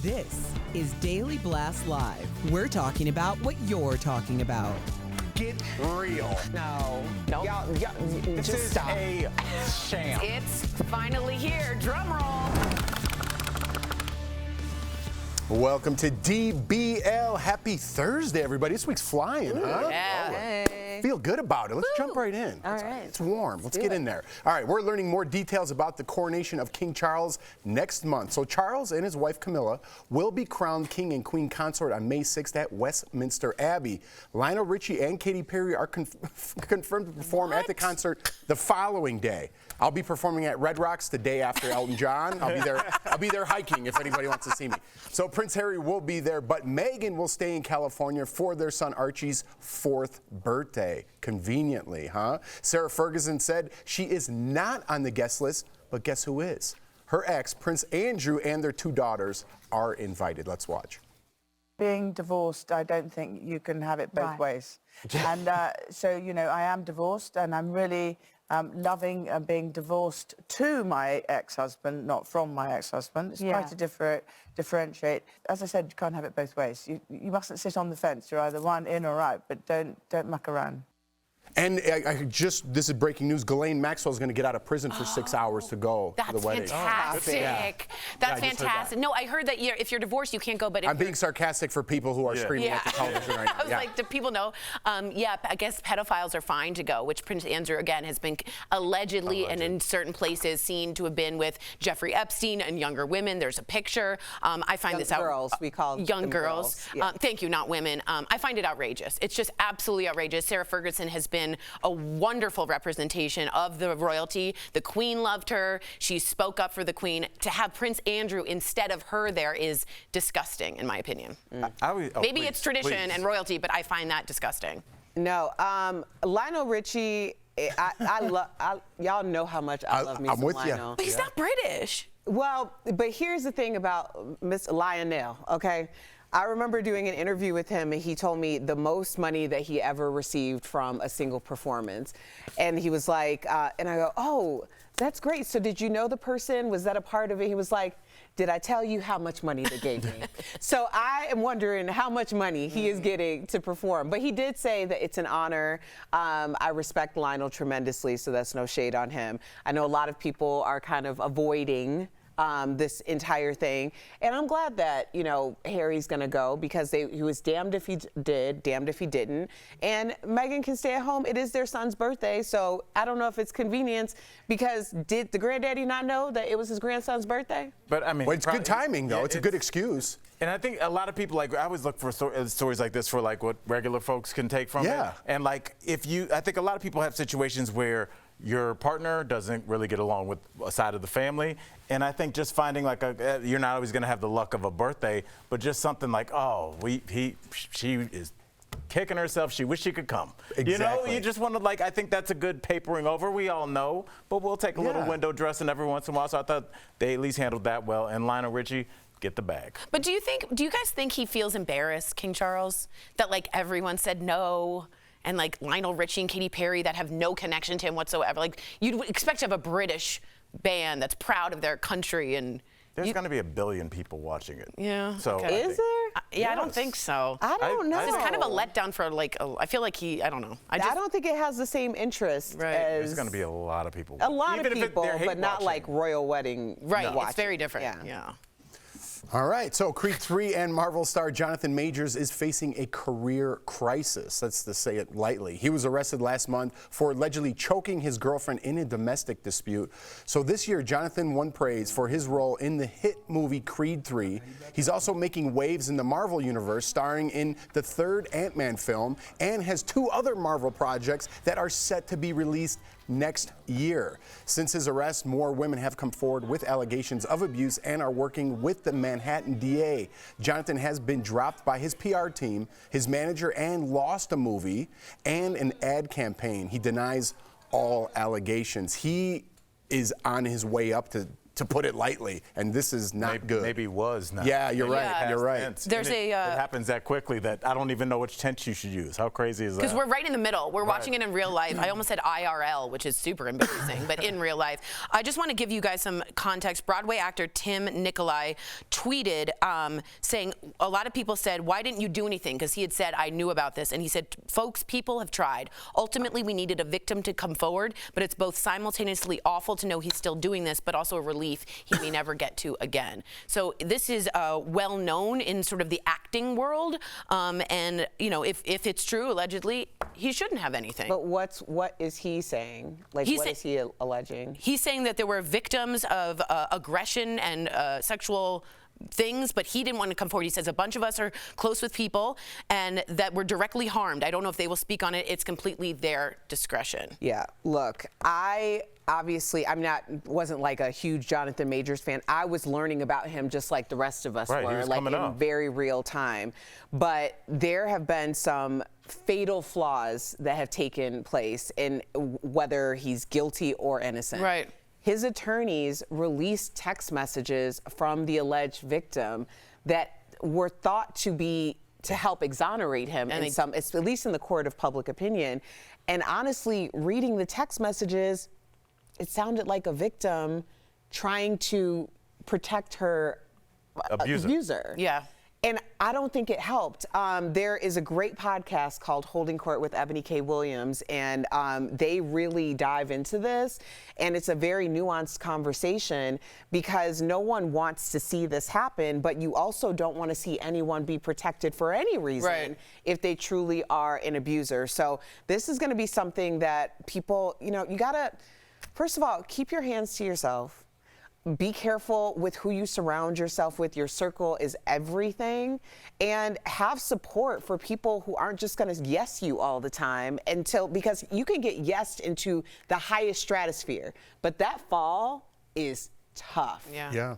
This is Daily Blast Live. We're talking about what you're talking about. Get real. No. Y'all, this just is stop. a sham. It's finally here. Drum roll. Welcome to DBL. Happy Thursday, everybody. This week's flying, huh? Yeah. Hey. Feel good about it. Let's jump right in. All right. It's warm. Let's get in there. All right, we're learning more details about the coronation of King Charles next month. So Charles and his wife Camilla will be crowned king and queen consort on May 6th at Westminster Abbey. Lionel Richie and Katy Perry are confirmed to perform at the concert the following day. I'll be performing at Red Rocks the day after Elton John. I'll be there hiking if anybody wants to see me. So Prince Harry will be there, but Meghan will stay in California for their son Archie's 4th birthday. Conveniently, huh? Sarah Ferguson said she is not on the guest list, but guess who is? Her ex, Prince Andrew, and their 2 daughters are invited. Let's watch. Being divorced, I don't think you can have it both ways. And so, you know, I am divorced, and I'm really loving being divorced to my ex-husband, not from my ex-husband. It's quite a differentiate. As I said, you can't have it both ways. You mustn't sit on the fence. You're either one in or out, but don't muck around. And this is breaking news. Ghislaine Maxwell is going to get out of prison for 6 hours to go to the wedding. Fantastic. That's fantastic. No, I heard that if you're divorced, you can't go. But I'm being sarcastic for people who are screaming at the television right now. I was like, do people know? I guess pedophiles are fine to go, which Prince Andrew, again, has been allegedly and in certain places seen to have been with Jeffrey Epstein and younger women. There's a picture. I find this out. Girls, we call young girls. Yeah. Thank you, not women. I find it outrageous. It's just absolutely outrageous. Sarah Ferguson has been a wonderful representation of the royalty. The Queen loved her. She spoke up for the Queen. To have Prince Andrew instead of her there is disgusting, in my opinion. Maybe it's tradition and royalty, but I find that disgusting. No, Lionel Richie, y'all know how much I love me some Lionel. But he's not British. Well, but here's the thing about Miss Lionel, okay? I remember doing an interview with him, and he told me the most money that he ever received from a single performance. And he was like, and I go, oh, that's great. So did you know the person? Was that a part of it? He was like, did I tell you how much money they gave me? So I am wondering how much money he is getting to perform. But he did say that it's an honor. I respect Lionel tremendously, so that's no shade on him. I know a lot of people are kind of avoiding this entire thing. And I'm glad that, you know, Harry's going to go because he was damned if he did, damned if he didn't. And Meghan can stay at home. It is their son's birthday, so I don't know if it's convenience because did the granddaddy not know that it was his grandson's birthday? But I mean, well, it's good timing, though. It's a good excuse. And I think a lot of people, like, I always look for stories like this for, like, what regular folks can take from it. And, like, I think a lot of people have situations where your partner doesn't really get along with a side of the family. And I think just finding, like, you're not always going to have the luck of a birthday, but just something like, oh, she is kicking herself. She wish she could come. Exactly. You know, you just want to, like, I think that's a good papering over. We all know, but we'll take a little window dressing every once in a while. So I thought they at least handled that well. And Lionel Richie, get the bag. But do you guys think he feels embarrassed, King Charles, that, like, everyone said no? And, like, Lionel Richie and Katy Perry that have no connection to him whatsoever. Like, you'd expect to have a British band that's proud of their country. And there's going to be 1 billion people watching it. Yeah. So okay. Is there? Yeah, I don't think so. I don't know. It's kind of a letdown for, like, I feel like I don't know. I don't think it has the same interest as... There's going to be a lot of people. A lot of people, but not like royal wedding. Right, it's very different. Yeah. All right, so Creed 3 and Marvel star Jonathan Majors is facing a career crisis. That's to say it lightly. He was arrested last month for allegedly choking his girlfriend in a domestic dispute. So this year, Jonathan won praise for his role in the hit movie Creed 3. He's also making waves in the Marvel universe, starring in the 3rd Ant-Man film, and has 2 other Marvel projects that are set to be released next year. Since his arrest, more women have come forward with allegations of abuse and are working with the Manhattan DA. Jonathan has been dropped by his PR team, his manager, and lost a movie and an ad campaign. He denies all allegations. He is on his way up to to put it lightly. And this is not good. Maybe was not. Yeah, you're right. Yeah. You're right. Tense. There's And it happens that quickly that I don't even know which tense you should use. How crazy is that? Because we're right in the middle. We're watching it in real life. I almost said IRL, which is super embarrassing, but in real life. I just want to give you guys some context. Broadway actor Tim Nicolai tweeted saying a lot of people said, why didn't you do anything? Because he had said, I knew about this. And he said, folks, people have tried. Ultimately, we needed a victim to come forward, but it's both simultaneously awful to know he's still doing this, but also a relief he may never get to again. So this is well known in sort of the acting world. And, you know, if it's true, allegedly, he shouldn't have anything. But what is he saying? Like, what is he alleging? He's saying that there were victims of aggression and sexual things, but he didn't want to come forward. He says a bunch of us are close with people and that were directly harmed. I don't know if they will speak on it. It's completely their discretion. Yeah, look, wasn't like a huge Jonathan Majors fan. I was learning about him just like the rest of us were, like in very real time. But there have been some fatal flaws that have taken place in whether he's guilty or innocent. Right. His attorneys released text messages from the alleged victim that were thought to help exonerate him at least in the court of public opinion. And honestly, reading the text messages, it sounded like a victim trying to protect her abuser. Yeah. And I don't think it helped. There is a great podcast called Holding Court with Ebony K. Williams, and they really dive into this. And it's a very nuanced conversation because no one wants to see this happen, but you also don't want to see anyone be protected for any reason if they truly are an abuser. So this is going to be something that people, you know, you got to, first of all, keep your hands to yourself. Be careful with who you surround yourself with. Your circle is everything. And have support for people who aren't just going to yes you all the time because you can get yesed into the highest stratosphere. But that fall is tough. Yeah. Yeah.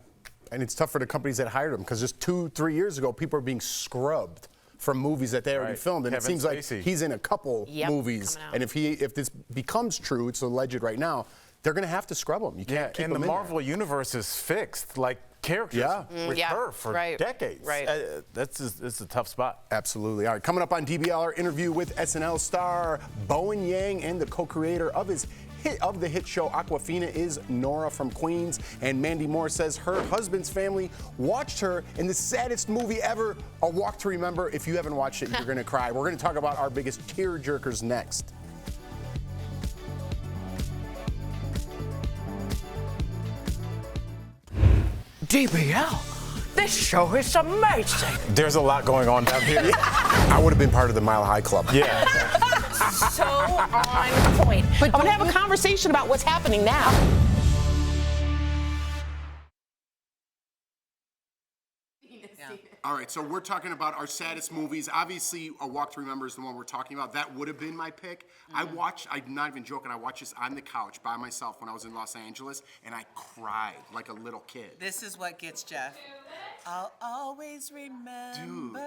And it's tough for the companies that hired him because just 2-3 years ago, people are being scrubbed from movies that they already filmed. And Kevin it seems Spacey. like he's in a couple movies. And if this becomes true, it's alleged right now, they're going to have to scrub him. You can't keep and him the in Marvel universe is fixed, like characters with her for decades. Right. It's a tough spot. Absolutely. All right, coming up on DBL, our interview with SNL star Bowen Yang and the co-creator of the hit show Aquafina is Nora from Queens. And Mandy Moore says her husband's family watched her in the saddest movie ever, A Walk to Remember. If you haven't watched it, you're going to cry. We're going to talk about our biggest tear-jerkers next. DBL, this show is amazing. There's a lot going on down here. I would have been part of the Mile High Club. Yeah. So on point. But I'm going to have a conversation about what's happening now. All right, so we're talking about our saddest movies. Obviously, A Walk to Remember is the one we're talking about. That would have been my pick. I'm not even joking, I watched this on the couch by myself when I was in Los Angeles, and I cried like a little kid. This is what gets Jeff. I'll always remember. Dude.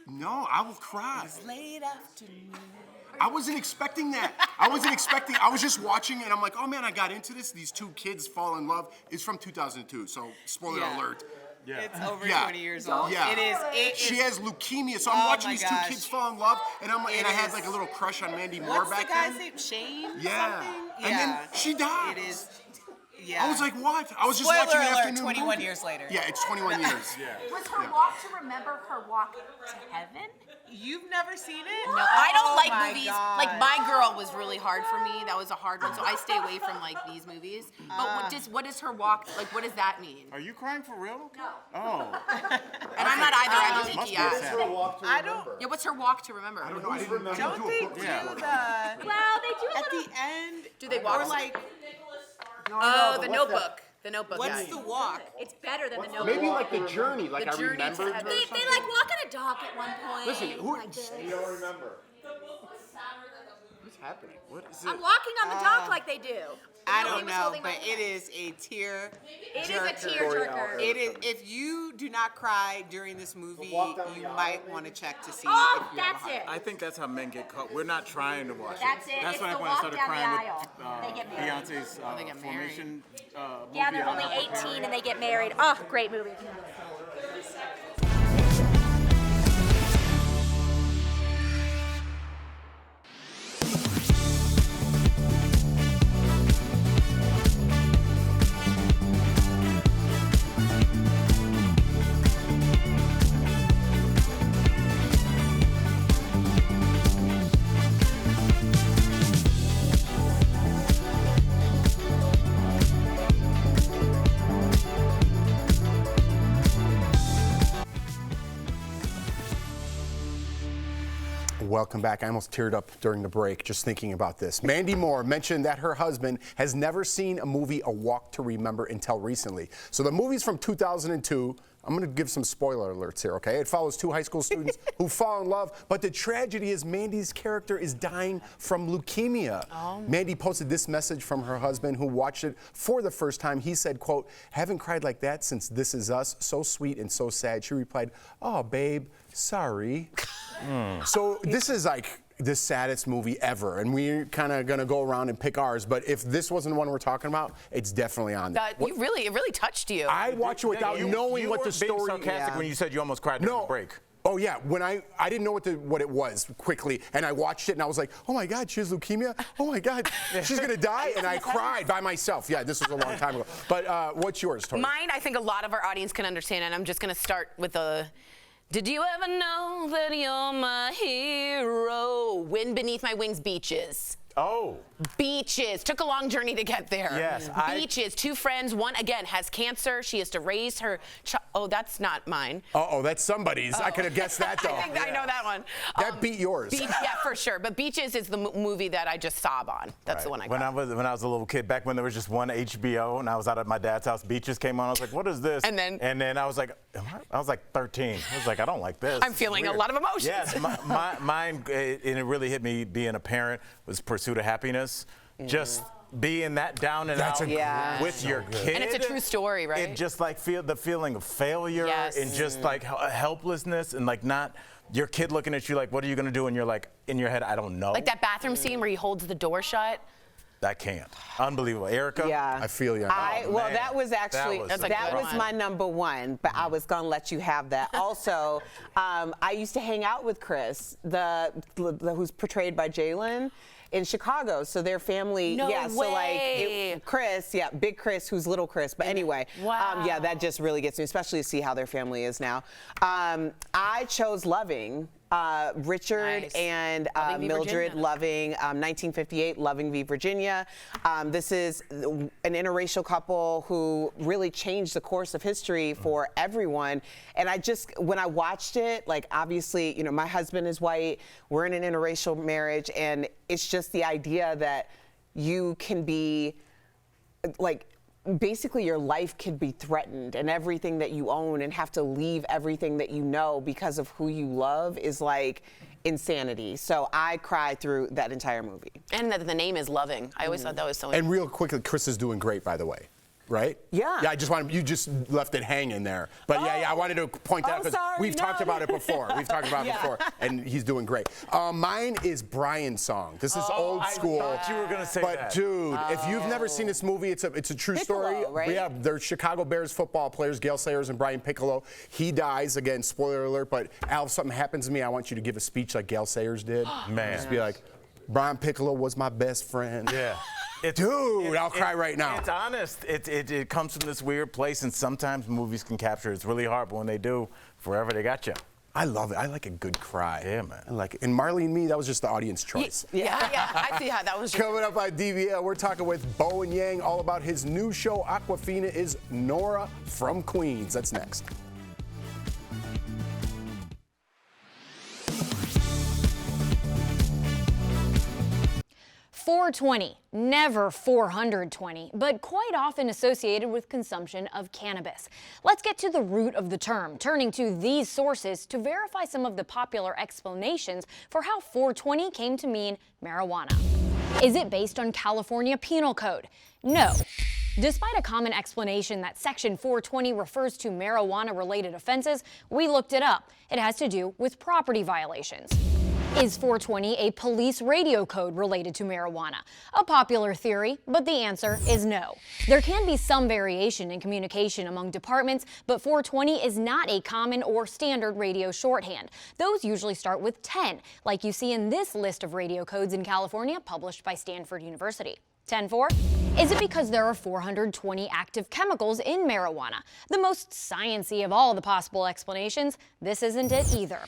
No, I will cry. It's late afternoon. I wasn't expecting that. I was just watching it, and I'm like, oh man, I got into this. These two kids fall in love. It's from 2002, so spoiler alert. Yeah. It's over 20 years old. Yeah. It is. She has leukemia, so I'm watching these two kids fall in love, and I had like a little crush on Mandy Moore back then. What's the guy's name? Shane? Yeah. Something? And then she died. It is. Yeah. I was like, what? I was just Spoiler watching an alert, afternoon 21 movie. years later. Yeah, it's 21 years. Was her walk to remember her walk to heaven? You've never seen it? No, I don't like my movies. God. Like My Girl was really hard for me. That was a hard one, so I stay away from like these movies. But what is her walk? Like, what does that mean? Are you crying for real? No. Oh. And I'm not either. I'm a geeky ass. I don't. Yeah, what's her walk to remember? I don't know. I didn't remember. Don't they do the? Well, they do a At little. the end. Do they walk? Or like, Oh, the Notebook. The Notebook. what's yeah. the walk? It's better than the Notebook. Maybe like the journey, like The I journey to remembered. heaven. They like walk on a dock at one point. Listen, who? like this. You don't remember. happening? What is I'm walking on the dock like they do. I No, he don't was know, holding my but hand. it is a tear. It is a tearjerker. It is. If you do not cry during this movie, you might want to check to see Oh, if you have a that's heart. it. I think that's how men get caught. We're not trying to watch That's it. it. That's It's when the when I walk started down the crying aisle. They get with married. Beyonce's they get married. Formation Yeah, movie. they're only 18 and they get married. Oh, great movie. Welcome back. I almost teared up during the break just thinking about this. Mandy Moore mentioned that her husband has never seen a movie A Walk to Remember until recently. So the movie's from 2002. I'm going to give some spoiler alerts here, okay? It follows two high school students who fall in love, but the tragedy is Mandy's character is dying from leukemia. Mandy posted this message from her husband who watched it for the first time. He said, quote, "Haven't cried like that since This Is Us. So sweet and so sad." She replied, "Oh, babe, sorry." So this is like the saddest movie ever, and we're kind of gonna go around and pick ours. But if this wasn't the one we're talking about, it's definitely on there. It really touched you. I watch it without knowing what the You story. were being sarcastic when you said you almost cried during the break. Oh yeah, when I didn't know what it was quickly, and I watched it and I was like, oh my God, she has leukemia. Oh my God, she's gonna die, and I cried by myself. Yeah, this was a long time ago. But what's yours, Tori? Mine, I think a lot of our audience can understand, and I'm just gonna start with a. Did you ever know that you're my hero? Wind beneath my wings, beaches. Oh. Beaches. Took a long journey to get there. Yes. Beaches. Two friends. One, again, has cancer. She has to raise her child. Oh, that's not mine. Uh-oh, that's somebody's. I could have guessed that, though. I think I know that one. That beat yours. Yeah, for sure. But Beaches is the movie that I just sob on. That's the one I got. When I was a little kid, back when there was just one HBO, and I was out at my dad's house, Beaches came on. I was like, what is this? And then I was like, I was like 13. I was like, I don't like this. I'm feeling a lot of emotions. Yes, mine, and it really hit me being a parent, was Pursuit of Happiness. Just being that down and out with your kid. And it's a true story, right? It just like feel the feeling of failure and just like helplessness and like not your kid looking at you like, what are you gonna do? And you're like, in your head, I don't know. Like that bathroom scene where he holds the door shut. I can't. Unbelievable. Erica? Yeah. I feel you. Well, that was actually, that was my number one, but I was going to let you have that. Also, I used to hang out with Chris, who's portrayed by Jalen, in Chicago. So their family, No yeah, so way. like Chris, yeah, big Chris, who's little Chris. But anyway, Wow. yeah, that just really gets me, especially to see how their family is now. I chose Loving. Richard Nice. and Loving v. Mildred Virginia. Loving, 1958, Loving v. Virginia. This is an interracial couple who really changed the course of history for everyone. And when I watched it, like obviously, you know, my husband is white, we're in an interracial marriage, and it's just the idea that you can be, like, basically your life could be threatened and everything that you own and have to leave everything that you know because of who you love is like insanity. So I cried through that entire movie. And that the name is Loving. I always thought that was so And real quickly, Chris is doing great, by the way. Right? Yeah. Yeah, I just wanted, you just left it hanging there. But yeah, I wanted to point that out because we've talked about it before. We've talked about it before, and he's doing great. Mine is Brian's song. This is old school. I thought you were gonna say but that. dude, if you've never seen this movie, it's a true story. Right? Yeah, they're Chicago Bears football players, Gail Sayers and Brian Piccolo. He dies, again, spoiler alert, but Al, if something happens to me, I want you to give a speech like Gail Sayers did. Man. Just be like, Brian Piccolo was my best friend. Yeah. Dude, I'll cry right now. It's honest. It comes from this weird place, and sometimes movies can capture it. It's really hard, but when they do, forever they got you. I love it. I like a good cry. Yeah, man. I like it. And Marley and Me, that was just the audience choice. Yeah, I see how that was. Coming up on DBL, we're talking with Bowen Yang all about his new show, Aquafina is Nora from Queens. That's next. 420, never 420, but quite often associated with consumption of cannabis. Let's get to the root of the term, turning to these sources to verify some of the popular explanations for how 420 came to mean marijuana. Is it based on California Penal Code? No. Despite a common explanation that Section 420 refers to marijuana-related offenses, we looked it up. It has to do with property violations. Is 420 a police radio code related to marijuana? A popular theory, but the answer is no. There can be some variation in communication among departments, but 420 is not a common or standard radio shorthand. Those usually start with 10, like you see in this list of radio codes in California published by Stanford University. 10-4? Is it because there are 420 active chemicals in marijuana? The most sciencey of all the possible explanations, this isn't it either.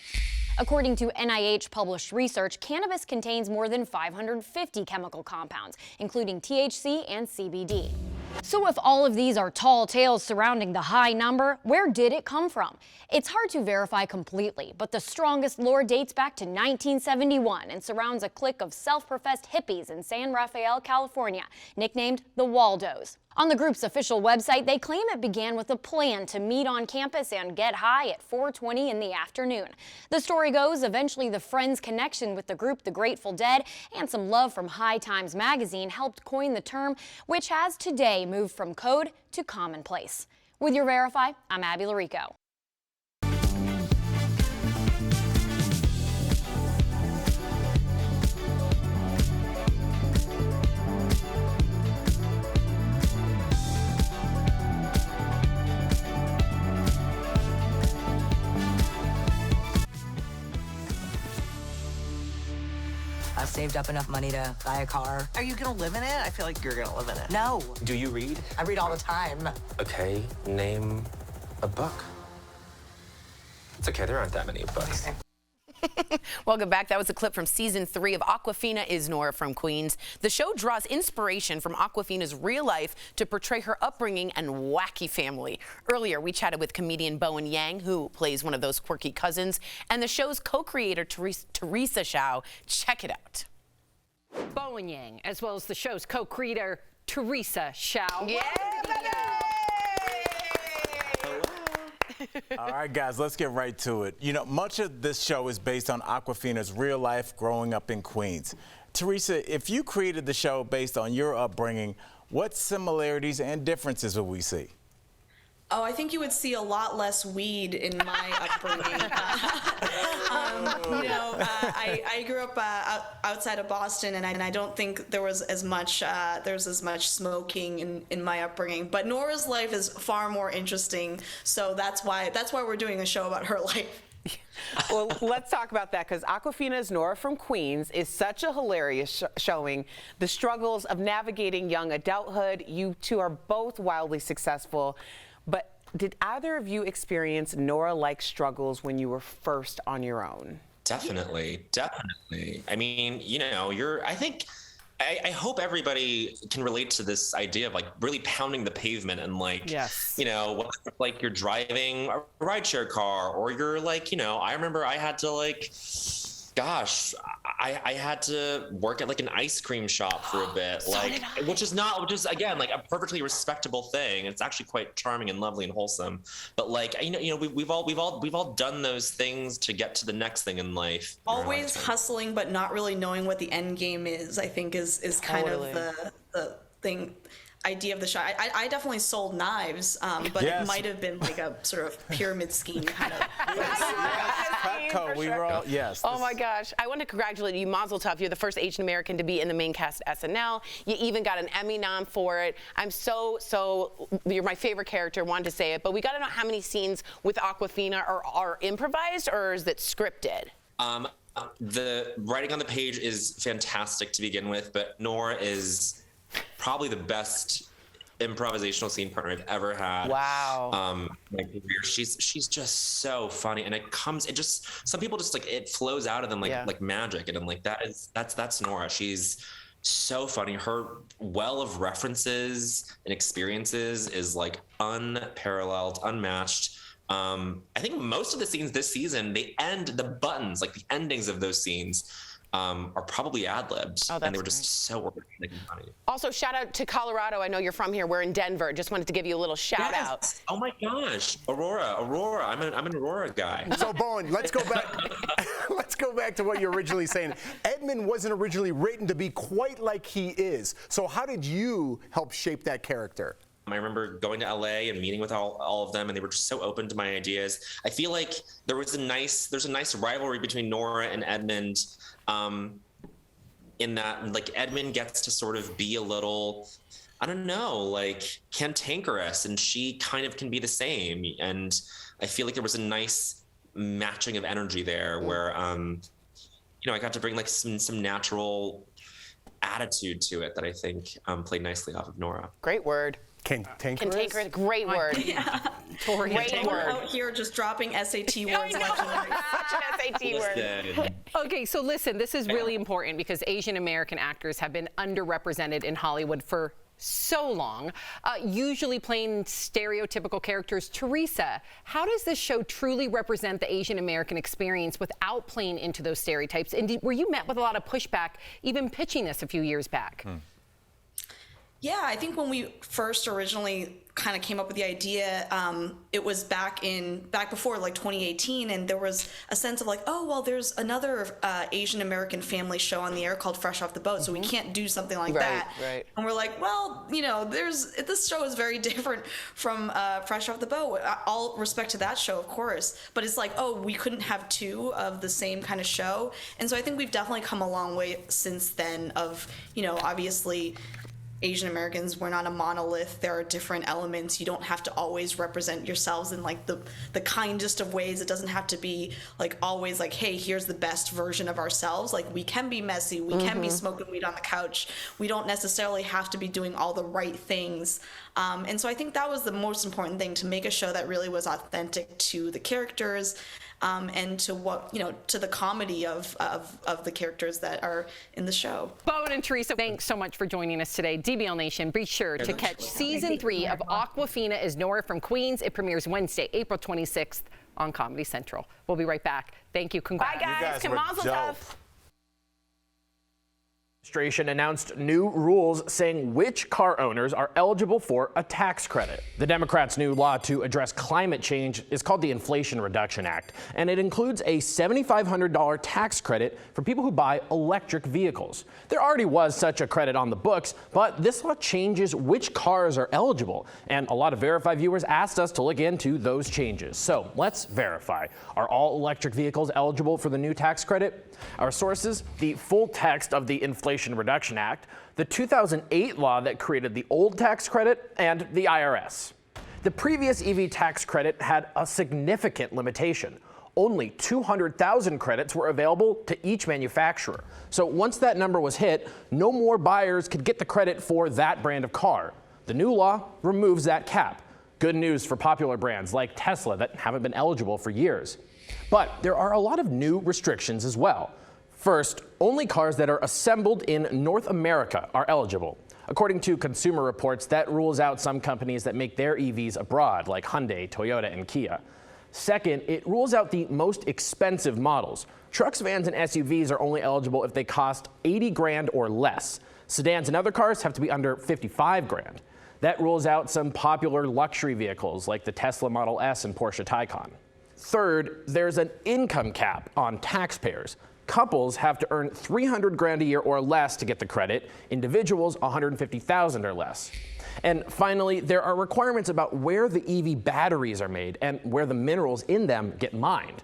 According to NIH-published research, cannabis contains more than 550 chemical compounds, including THC and CBD. So if all of these are tall tales surrounding the high number, where did it come from? It's hard to verify completely, but the strongest lore dates back to 1971 and surrounds a clique of self-professed hippies in San Rafael, California, nicknamed the Waldos. On the group's official website, they claim it began with a plan to meet on campus and get high at 4:20 in the afternoon. The story goes, eventually the friends' connection with the group The Grateful Dead and some love from High Times magazine helped coin the term, which has today moved from code to commonplace. With your Verify, I'm Abby Larico. I've saved up enough money to buy a car. Are you gonna live in it? I feel like you're gonna live in it. No. Do you read? I read all the time. Okay, name a book. It's okay, there aren't that many books. Welcome back. That was a clip from season 3 of Awkwafina is Nora from Queens. The show draws inspiration from Awkwafina's real life to portray her upbringing and wacky family. Earlier, we chatted with comedian Bowen Yang, who plays one of those quirky cousins, and the show's co-creator, Teresa Shao. Check it out. Bowen Yang, as well as the show's co-creator, Teresa Shao. Yeah, All right, guys, let's get right to it. You know, much of this show is based on Awkwafina's real life growing up in Queens. Teresa, if you created the show based on your upbringing, what similarities and differences will we see? Oh, I think you would see a lot less weed in my upbringing. I grew up outside of Boston, and I don't think there was as much smoking in my upbringing. But Nora's life is far more interesting, so that's why we're doing a show about her life. Well, let's talk about that, because Awkwafina's Nora from Queens is such a hilarious showing the struggles of navigating young adulthood. You two are both wildly successful. But did either of you experience Nora-like struggles when you were first on your own? Definitely. I mean, you know, I hope everybody can relate to this idea of like really pounding the pavement and like, yes, you know, whether it's like you're driving a rideshare car or you're like, you know, I remember I had to like, gosh, I had to work at like an ice cream shop for a bit, which is again like a perfectly respectable thing. It's actually quite charming and lovely and wholesome. But like, you know, we've all done those things to get to the next thing in life. Always hustling, but not really knowing what the end game is, I think is kind of the thing. Idea of the show. I definitely sold knives, but yes, it might have been like a sort of pyramid scheme kind of. We were all, yes. Oh my gosh. I want to congratulate you, Mazel Tov. You're the first Asian American to be in the main cast SNL. You even got an Emmy nom for it. I'm you're my favorite character, wanted to say it, but we got to know how many scenes with Awkwafina are improvised, or is it scripted? The writing on the page is fantastic to begin with, but Nora is probably the best improvisational scene partner I've ever had. Wow. My career. She's just so funny, and some people just like it flows out of them like magic, and I'm like that's Nora. She's so funny. Her well of references and experiences is like unparalleled, unmatched. I think most of the scenes this season, the buttons, like the endings of those scenes, are probably ad-libs, and they were just so organic and funny. Also, shout out to Colorado. I know you're from here. We're in Denver. Just wanted to give you a little shout out. Oh my gosh, Aurora. I'm an Aurora guy. So Bowen, let's go back. Let's go back to what you're originally saying. Edmund wasn't originally written to be quite like he is. So how did you help shape that character? I remember going to LA and meeting with all of them, and they were just so open to my ideas. I feel like there's a nice rivalry between Nora and Edmund, in that like Edmund gets to sort of be a little, I don't know, like cantankerous, and she kind of can be the same. And I feel like there was a nice matching of energy there, where I got to bring like some natural attitude to it that I think played nicely off of Nora. Great word. Cantankerous? Great word. Yeah. Great word. Out here just dropping SAT words. Such an SAT word. Okay, so listen, this is really important because Asian American actors have been underrepresented in Hollywood for so long, usually playing stereotypical characters. Teresa, how does this show truly represent the Asian American experience without playing into those stereotypes? And were you met with a lot of pushback even pitching this a few years back? Yeah, I think when we first originally kind of came up with the idea, it was back before like 2018, and there was a sense of like, oh well, there's another Asian American family show on the air called Fresh Off the Boat, so we can't do something like that. Right. And we're like, well, this show is very different from Fresh Off the Boat. All respect to that show, of course, but it's like, oh, we couldn't have two of the same kind of show, and so I think we've definitely come a long way since then. Of obviously, Asian Americans, we're not a monolith. There are different elements. You don't have to always represent yourselves in like the kindest of ways. It doesn't have to be like always like, hey, here's the best version of ourselves. Like, we can be messy. We can be smoking weed on the couch. We don't necessarily have to be doing all the right things. And so I think that was the most important thing, to make a show that really was authentic to the characters, and to to the comedy of the characters that are in the show. Bowen and Teresa, thanks so much for joining us today. DBL Nation, be sure to catch season 3 of Awkwafina as Nora from Queens. It premieres Wednesday, April 26th on Comedy Central. We'll be right back. Thank you. Congrats. Bye, guys. Mazel tov. Administration announced new rules saying which car owners are eligible for a tax credit. The Democrats' new law to address climate change is called the Inflation Reduction Act, and it includes a $7,500 tax credit for people who buy electric vehicles. There already was such a credit on the books, but this law changes which cars are eligible, and a lot of Verify viewers asked us to look into those changes. So let's verify. Are all electric vehicles eligible for the new tax credit? Our sources: the full text of the Inflation Reduction Act, the 2008 law that created the old tax credit, and the IRS. The previous EV tax credit had a significant limitation. Only 200,000 credits were available to each manufacturer. So once that number was hit, no more buyers could get the credit for that brand of car. The new law removes that cap. Good news for popular brands like Tesla that haven't been eligible for years. But there are a lot of new restrictions as well. First, only cars that are assembled in North America are eligible. According to Consumer Reports, that rules out some companies that make their EVs abroad, like Hyundai, Toyota, and Kia. Second, it rules out the most expensive models. Trucks, vans, and SUVs are only eligible if they cost 80 grand or less. Sedans and other cars have to be under 55 grand. That rules out some popular luxury vehicles like the Tesla Model S and Porsche Taycan. Third, there's an income cap on taxpayers. Couples have to earn 300 grand a year or less to get the credit. Individuals, 150,000 or less. And finally, there are requirements about where the EV batteries are made and where the minerals in them get mined.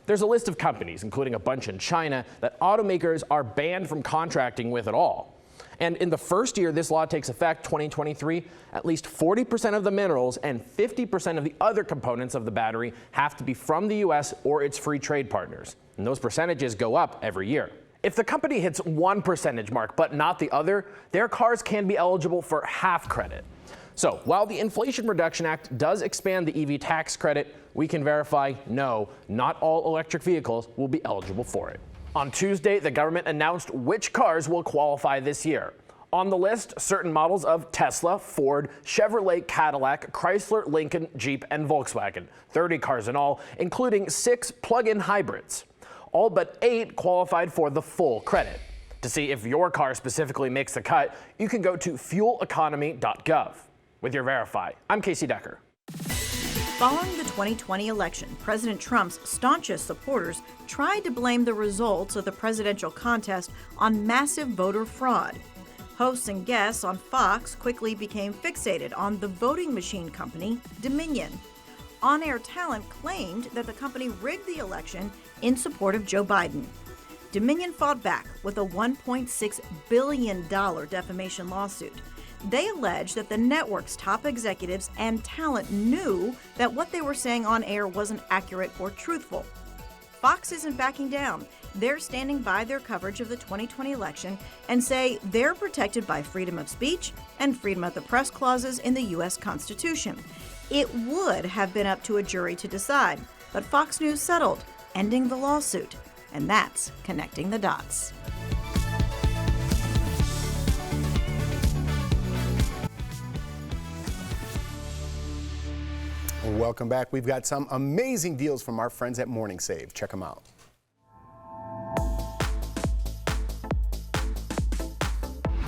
There's a list of companies, including a bunch in China, that automakers are banned from contracting with at all. And in the first year this law takes effect, 2023, at least 40% of the minerals and 50% of the other components of the battery have to be from the U.S. or its free trade partners. And those percentages go up every year. If the company hits one percentage mark but not the other, their cars can be eligible for half credit. So while the Inflation Reduction Act does expand the EV tax credit, we can verify, no, not all electric vehicles will be eligible for it. On Tuesday, the government announced which cars will qualify this year. On the list, certain models of Tesla, Ford, Chevrolet, Cadillac, Chrysler, Lincoln, Jeep, and Volkswagen. 30 cars in all, including 6 plug-in hybrids. All but 8 qualified for the full credit. To see if your car specifically makes the cut, you can go to fueleconomy.gov. With your Verify, I'm Casey Decker. Following the 2020 election, President Trump's staunchest supporters tried to blame the results of the presidential contest on massive voter fraud. Hosts and guests on Fox quickly became fixated on the voting machine company, Dominion. On-air talent claimed that the company rigged the election in support of Joe Biden. Dominion fought back with a $1.6 billion defamation lawsuit. They allege that the network's top executives and talent knew that what they were saying on air wasn't accurate or truthful. Fox isn't backing down. They're standing by their coverage of the 2020 election and say they're protected by freedom of speech and freedom of the press clauses in the U.S. Constitution. It would have been up to a jury to decide, but Fox News settled, ending the lawsuit. And that's connecting the dots. Welcome back. We've got some amazing deals from our friends at Morning Save. Check them out.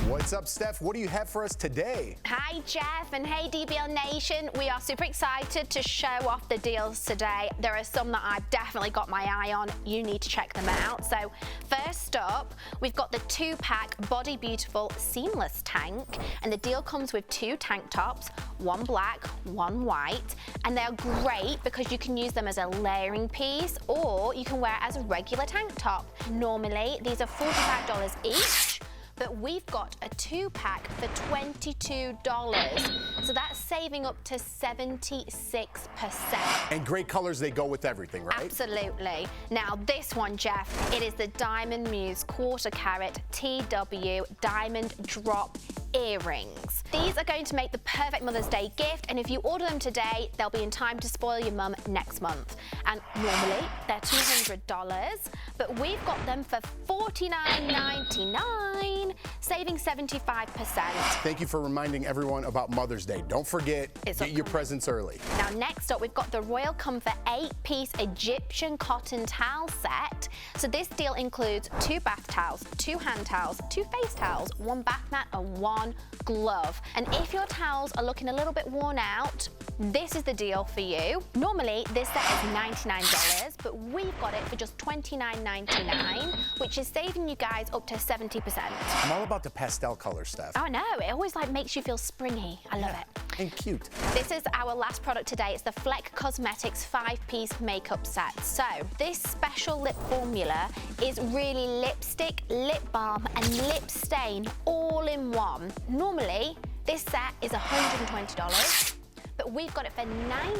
What's up, Steph? What do you have for us today? Hi, Jeff, and hey, DBL Nation. We are super excited to show off the deals today. There are some that I've definitely got my eye on. You need to check them out. So first up, we've got the 2-pack Body Beautiful Seamless Tank, and the deal comes with 2 tank tops, one black, one white, and they're great because you can use them as a layering piece or you can wear it as a regular tank top. Normally, these are $45 each. But we've got a 2-pack for $22. So that's saving up to 76%. And great colors, they go with everything, right? Absolutely. Now this one, Jeff, it is the Diamond Muse 1/4 carat TW Diamond Drop earrings. These are going to make the perfect Mother's Day gift, and if you order them today, they'll be in time to spoil your mum next month. And normally they're $200, but we've got them for $49.99, saving 75%. Thank you for reminding everyone about Mother's Day. Don't forget, get your presents early. Now next up, we've got the Royal Comfort 8-piece Egyptian cotton towel set. So this deal includes 2 bath towels, 2 hand towels, 2 face towels, 1 bath mat, and 1 glove. And if your towels are looking a little bit worn out, this is the deal for you. Normally, this set is $99, but we've got it for just $29.99, which is saving you guys up to 70%. I'm all about the pastel color stuff. Oh, no, it always makes you feel springy. I love it. And cute. This is our last product today. It's the Fleck Cosmetics 5-piece makeup set. So this special lip formula is really lipstick, lip balm, and lip stain all in one. Normally, this set is $120. But we've got it for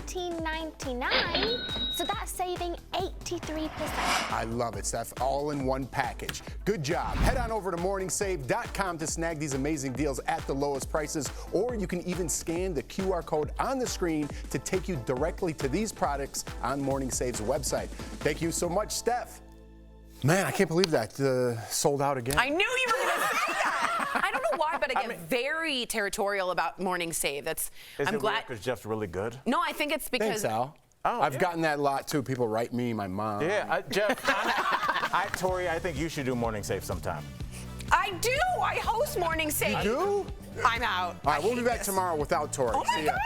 $19.99, so that's saving 83%. I love it, Steph. All in one package. Good job. Head on over to morningsave.com to snag these amazing deals at the lowest prices, or you can even scan the QR code on the screen to take you directly to these products on Morning Save's website. Thank you so much, Steph. Man, I can't believe that sold out again. I knew you were going to say that. I don't know why, but I get very territorial about Morning Save. I'm glad because Jeff's really good. No, I think it's because. Thanks, Al. I've gotten that a lot too. People write me, my mom. Yeah, Jeff. Tori, I think you should do Morning Save sometime. I do. I host Morning Save. You do? I'm out. All right, we'll be back tomorrow without Tori. Oh my God.